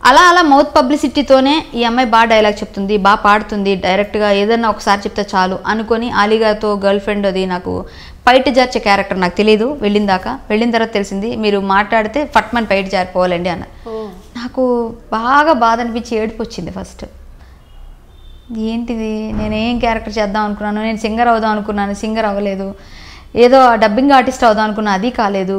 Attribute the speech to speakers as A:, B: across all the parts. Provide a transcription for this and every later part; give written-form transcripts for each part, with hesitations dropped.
A: అలా అలా మౌత్ పబ్లిసిటీతోనే ఈ అమ్మాయి బాగా డైలాగ్ చెప్తుంది, బాగా పాడుతుంది, డైరెక్ట్గా ఏదన్నా ఒకసారి చెప్తే చాలు అనుకొని ఆలిగాతో గర్ల్ ఫ్రెండ్ అది నాకు పైట జార్చే క్యారెక్టర్ నాకు తెలియదు వెళ్ళిన తర్వాత తెలిసింది మీరు మాట్లాడితే ఫట్మని పైట జారిపోవాలండి అన్న. నాకు బాగా బాధ అనిపించి ఏడుపు వచ్చింది ఫస్ట్. ఏంటిది, నేనేం క్యారెక్టర్ చేద్దాం అనుకున్నాను, నేను సింగర్ అవుదాం అనుకున్నాను, సింగర్ అవ్వలేదు, ఏదో డబ్బింగ్ ఆర్టిస్ట్ అవుదాం అనుకున్నా, అది కాలేదు,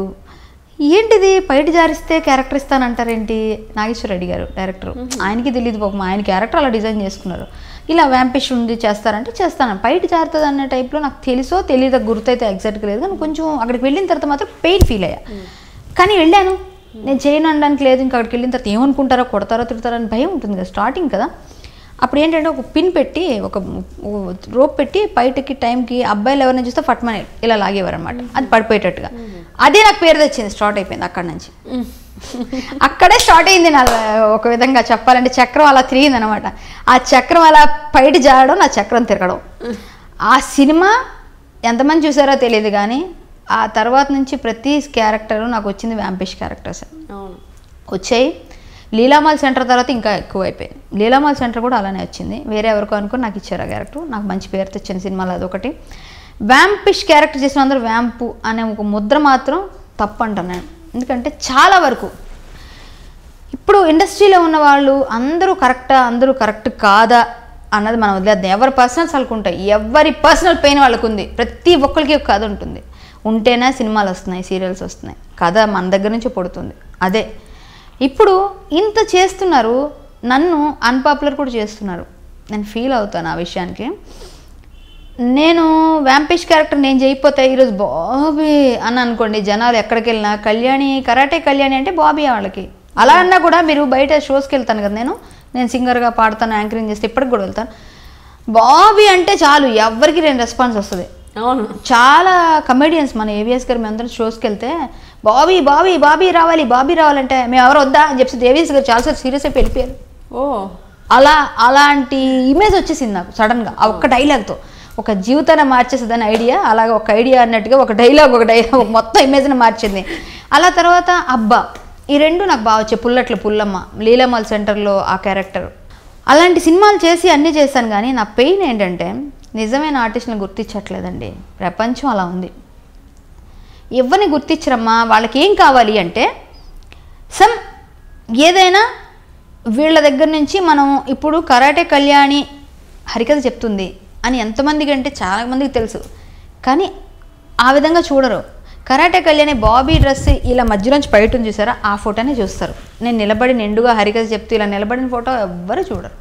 A: ఏంటిది పైట జారిస్తే క్యారెక్టర్ ఇస్తానంటారేంటి. నాగేశ్వర రెడ్డి గారు డైరెక్టర్, ఆయనకి తెలియదు పాపం, ఆయన క్యారెక్టర్ అలా డిజైన్ చేసుకున్నారు. ఇలా వ్యాంపిష్ ఉంది చేస్తారంటే చేస్తాను, బయట జారుతుంది అనే టైప్లో నాకు తెలుసో తెలియదు, గుర్తయితే ఎగ్జాక్ట్గా లేదు, కానీ కొంచెం అక్కడికి వెళ్ళిన తర్వాత మాత్రం పెయిన్ ఫీల్ అయ్యా. కానీ వెళ్ళాను, నేను చేయను అనడానికి లేదు, ఇంకా అక్కడికి వెళ్ళిన తర్వాత ఏమనుకుంటారో, కొడతారో తిడతారో అని భయం ఉంటుంది కదా స్టార్టింగ్ కదా. అప్పుడు ఏంటంటే ఒక పిన్ పెట్టి ఒక రోప్ పెట్టి బయటకి టైంకి అబ్బాయిలు ఎవరైనా చూస్తే ఫట్మని ఇలా లాగేవారు అనమాట, అది పడిపోయేటట్టుగా. అదే నాకు పేరు తెచ్చింది, స్టార్ట్ అయిపోయింది అక్కడి నుంచి. అక్కడే స్టార్ట్ అయింది నా ఒక విధంగా చెప్పాలంటే చక్రం అలా తిరిగింది అనమాట. ఆ చక్రం అలా బయట జారడం, నా చక్రం తిరగడం. ఆ సినిమా ఎంతమంది చూసారో తెలియదు కానీ ఆ తర్వాత నుంచి ప్రతి క్యారెక్టరు నాకు వచ్చింది వ్యాంపిష్ క్యారెక్టర్స్ వచ్చాయి. లీలామాల్ సెంటర్ తర్వాత ఇంకా ఎక్కువ అయిపోయింది. లీలామాల్ సెంటర్ కూడా అలానే వచ్చింది, వేరే ఎవరికో అనుకుని నాకు ఇచ్చారు ఆ క్యారెక్టర్, నాకు మంచి పేరు తెచ్చిన సినిమాలో అదొకటి. వ్యాంపిష్ క్యారెక్టర్ చేసిన అందరూ వ్యాంపు అనే ఒక ముద్ర మాత్రం తప్పు అంటాను నేను. ఎందుకంటే చాలా వరకు ఇప్పుడు ఇండస్ట్రీలో ఉన్న వాళ్ళు అందరూ కరెక్టా, అందరూ కరెక్ట్ కాదా అన్నది మనం వదిలేద్దాం. ఎవరి పర్సనల్స్ వాళ్ళకు ఉంటాయి, ఎవరి పర్సనల్ పెయిన్ వాళ్ళకు ఉంది. ప్రతి ఒక్కరికి ఒక కథ ఉంటుంది, ఉంటేనే సినిమాలు వస్తున్నాయి, సీరియల్స్ వస్తున్నాయి, కథ మన దగ్గర నుంచి పుడుతుంది. అదే ఇప్పుడు ఇంత చేస్తున్నారు, నన్ను అన్పాపులర్ కూడా చేస్తున్నారు, నేను ఫీల్ అవుతాను ఆ విషయానికి. నేను వ్యాంపిష్ క్యారెక్టర్ నేను చేయకపోతే ఈరోజు బాబీ అని అనుకోండి, జనాలు ఎక్కడికి వెళ్ళినా కళ్యాణి కరాటే కళ్యాణి అంటే బాబీ వాళ్ళకి. అలా అన్నా కూడా మీరు బయట షోస్కి వెళ్తాను కదా, నేను సింగర్గా పాడతాను, యాంకరింగ్ చేస్తే ఇప్పటికి కూడా వెళ్తాను, బాబీ అంటే చాలు ఎవరికి నేను రెస్పాన్స్ వస్తుంది. అవును, చాలా కమెడియన్స్ మన ఏవిఎస్ గారు మేమందరం షోస్కి వెళ్తే బాబీ బాబీ బాబీ రావాలి, బాబీ రావాలంటే మేము ఎవరు వద్దా అని చెప్పి ఏవిఎస్ గారు చాలాసార్లు సీరియస్ అయిపోయి వెళ్ళిపోయారు. అలాంటి ఇమేజ్ వచ్చేసింది నాకు సడన్గా ఆ ఒక్క డైలాగ్తో. ఒక జీవితాన్ని మార్చేసేదని ఐడియా, అలాగే ఒక ఐడియా అన్నట్టుగా ఒక డైలాగ్ మొత్తం ఇమేజ్ని మార్చింది. అలా తర్వాత అబ్బా, ఈ రెండు నాకు బాగా వచ్చాయి. పుల్లట్ల పుల్లమ్మ, లీలామాల్ సెంటర్లో ఆ క్యారెక్టర్, అలాంటి సినిమాలు చేసి అన్నీ చేశాను. కానీ నా పెయిన్ ఏంటంటే నిజమైన ఆర్టిస్ట్ని గుర్తించట్లేదండి. ప్రపంచం అలా ఉంది, ఎవరిని గుర్తించరమ్మా. వాళ్ళకి ఏం కావాలి అంటే ఏదైనా వీళ్ళ దగ్గర నుంచి మనం ఇప్పుడు కరాటే కళ్యాణి హరికథ చెప్తుంది అని ఎంతమందికి అంటే చాలామందికి తెలుసు, కానీ ఆ విధంగా చూడరు. కరాటే కళ్యాణి బాబీ డ్రెస్ ఇలా మధ్యలోంచి బయట చూసారా, ఆ ఫోటోనే చూస్తారు. నేను నిలబడి నిండుగా హరికథ చెప్తూ ఇలా నిలబడిన ఫోటో ఎవ్వరు చూడరు.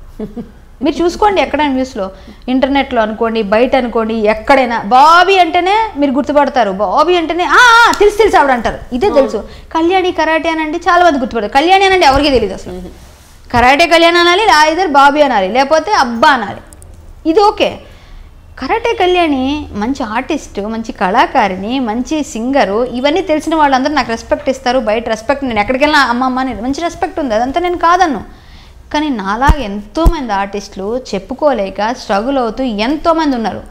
A: మీరు చూసుకోండి ఎక్కడైనా న్యూస్లో, ఇంటర్నెట్లో అనుకోండి, బయట అనుకోండి, ఎక్కడైనా బాబీ అంటేనే మీరు గుర్తుపడతారు. బాబీ అంటేనే తెలుసు ఆవిడ అంటారు, ఇదే తెలుసు. కళ్యాణి కరాటే అనండి చాలా మంది గుర్తుపడతారు, కళ్యాణి అనండి ఎవరికి తెలియదు అసలు. కరాటే కళ్యాణి అనాలి, ఐదర్ బాబీ అనాలి, లేకపోతే అబ్బా అనాలి, ఇది ఓకే. కరాటే కళ్యాణి మంచి ఆర్టిస్టు, మంచి కళాకారిణి, మంచి సింగరు, ఇవన్నీ తెలిసిన వాళ్ళందరూ నాకు రెస్పెక్ట్ ఇస్తారు. బయట రెస్పెక్ట్, నేను ఎక్కడికి వెళ్ళినా అమ్మమ్మ అని మంచి రెస్పెక్ట్ ఉంది, అదంతా నేను కాదన్ను. కానీ నాలాగా ఎంతోమంది ఆర్టిస్టులు చెప్పుకోలేక స్ట్రగుల్ అవుతూ ఎంతోమంది ఉన్నారు.